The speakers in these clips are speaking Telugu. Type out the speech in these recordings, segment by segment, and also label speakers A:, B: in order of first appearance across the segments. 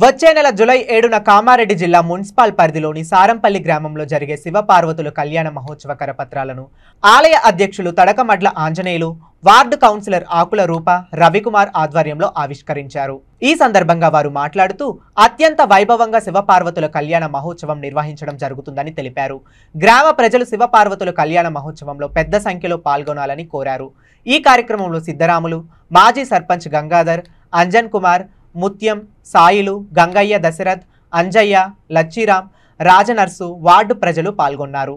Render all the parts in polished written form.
A: వచ్చే నెల జూలై 7న కామారెడ్డి జిల్లా మున్సిపల్ పరిధిలోని సారంపల్లి గ్రామంలో జరిగే శివపార్వతుల కళ్యాణ మహోత్సవ కరపత్రాలను ఆలయ అధ్యక్షులు తడకమడ్ల ఆంజనేయులు, వార్డు కౌన్సిలర్ ఆకుల రూప, రవికుమార్ ఆధ్వర్యంలో ఆవిష్కరించారు. ఈ సందర్భంగా వారు మాట్లాడుతూ అత్యంత వైభవంగా శివపార్వతుల కళ్యాణ మహోత్సవం నిర్వహించడం జరుగుతుందని తెలిపారు. గ్రామ ప్రజలు శివపార్వతుల కళ్యాణ మహోత్సవంలో పెద్ద సంఖ్యలో పాల్గొనాలని కోరారు. ఈ కార్యక్రమంలో సిద్ధరాములు, మాజీ సర్పంచ్ గంగాధర్, అంజన్ కుమార్, ముత్యం, సాయిలు, గంగయ్య, దశరథ్, అంజయ్య, లచ్చిరామ్, రాజనర్సు, వార్డు ప్రజలు పాల్గొన్నారు.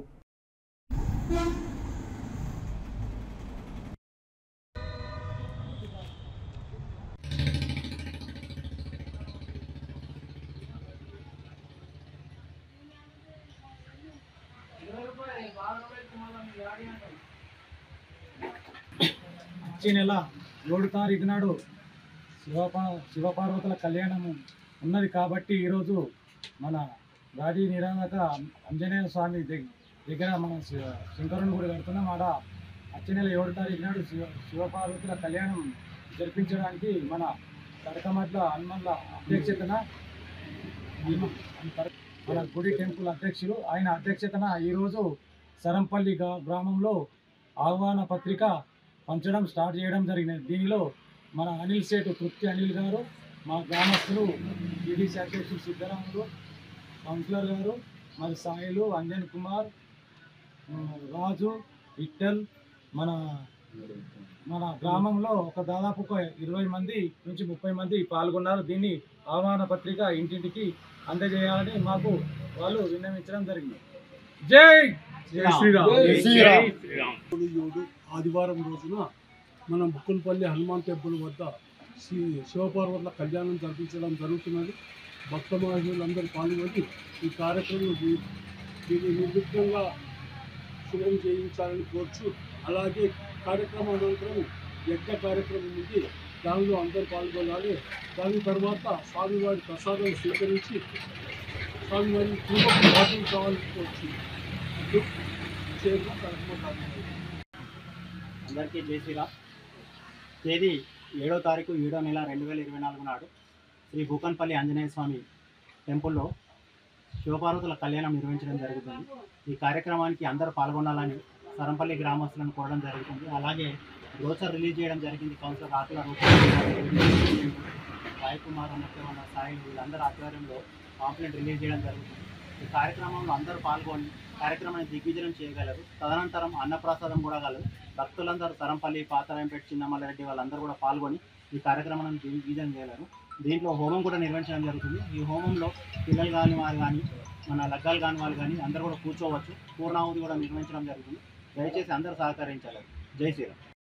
B: వచ్చే నెల 7 తారీఖు నాడు శివపార్వతుల కళ్యాణము ఉన్నది కాబట్టి ఈరోజు మన గాడి నిరాధక ఆంజనేయ స్వామి దగ్గర మన శంకరుని గుడి కడుతున్నాం. ఆడ వచ్చే నెల 7 తారీఖు నాడు శివపార్వతుల కళ్యాణం జరిపించడానికి మన తడకమడ్ల హనుమన్ల అధ్యక్షతన మన గుడి టెంపుల్ అధ్యక్షులు ఆయన అధ్యక్షతన ఈరోజు సరంపల్లి గ్రామంలో ఆహ్వాన పత్రిక పంచడం స్టార్ట్ చేయడం జరిగినది. దీనిలో మన అనిల్ సేటు తృప్తి అనిల్ గారు, మా గ్రామస్తులు టీడీసీ అధ్యక్షులు సిద్ధరాములు, కౌన్సిలర్ గారు, మరి సాయిలు, అంజన్ కుమార్, రాజు, విఠల్, మన గ్రామంలో దాదాపు 20 మంది నుంచి 30 మంది పాల్గొన్నారు. దీన్ని ఆహ్వాన పత్రిక ఇంటింటికి అందజేయాలని మాకు వాళ్ళు విన్నవించడం జరిగింది. జై శ్రీరామ్.
C: ఆదివారం రోజున మనం బుక్కన్పల్లి హనుమాన్ టెంపుల్ వద్ద శివపార్వతుల కళ్యాణం జరిపించడం జరుగుతున్నది. భక్త మహిళలందరూ పాల్గొని ఈ కార్యక్రమం దీన్ని నిర్విఘ్నంగా శుభం చేయించాలని కోరుచు, అలాగే కార్యక్రమం అనంతరం యజ్ఞ కార్యక్రమం ఉంది, దానిలో అందరూ పాల్గొనాలి. దాని తర్వాత స్వామివారి ప్రసాదం స్వీకరించి స్వామివారి బాటలు కావాలని కోరుచు
D: అందరికీ జై శ్రీరామ్. తేదీ 7వ తారీఖు 7వ నెల 2024 నాడు శ్రీ భూకన్పల్లి ఆంజనేయ స్వామి టెంపుల్లో శివపార్వతుల కళ్యాణం నిర్వహించడం జరుగుతుంది. ఈ కార్యక్రమానికి అందరూ పాల్గొనాలని సరంపల్లి గ్రామస్తులను కోరడం జరుగుతుంది. అలాగే బ్రోచర్ రిలీజ్ చేయడం జరిగింది. కౌన్సిలర్ ఆకుల రూప, రాయకుమార్, ముఖ్యమైన సాయి వీళ్ళందరూ ఆధ్వర్యంలో పాంప్లెట్ రిలీజ్ చేయడం జరుగుతుంది. ఈ కార్యక్రమంలో అందరూ పాల్గొని కార్యక్రమాన్ని దిగ్విజయం చేయగలరు. తదనంతరం అన్నప్రసాదం కూడా కలదు. భక్తులందరూ సరంపల్లి, పాతరాయంపేట, చిన్నమల్లారెడ్డి వాళ్ళందరూ కూడా పాల్గొని ఈ కార్యక్రమాన్ని దిగ్విజయం చేయగలరు. దీంట్లో హోమం కూడా నిర్వహించడం జరుగుతుంది. ఈ హోమంలో పిల్లలు కాని వారు కానీ, మన లగ్గాలు కాని వాళ్ళు కానీ అందరూ కూడా కూర్చోవచ్చు. పూర్ణాహుతి కూడా నిర్వహించడం జరుగుతుంది. దయచేసి అందరూ సహకరించాలి. జై శ్రీరామ్.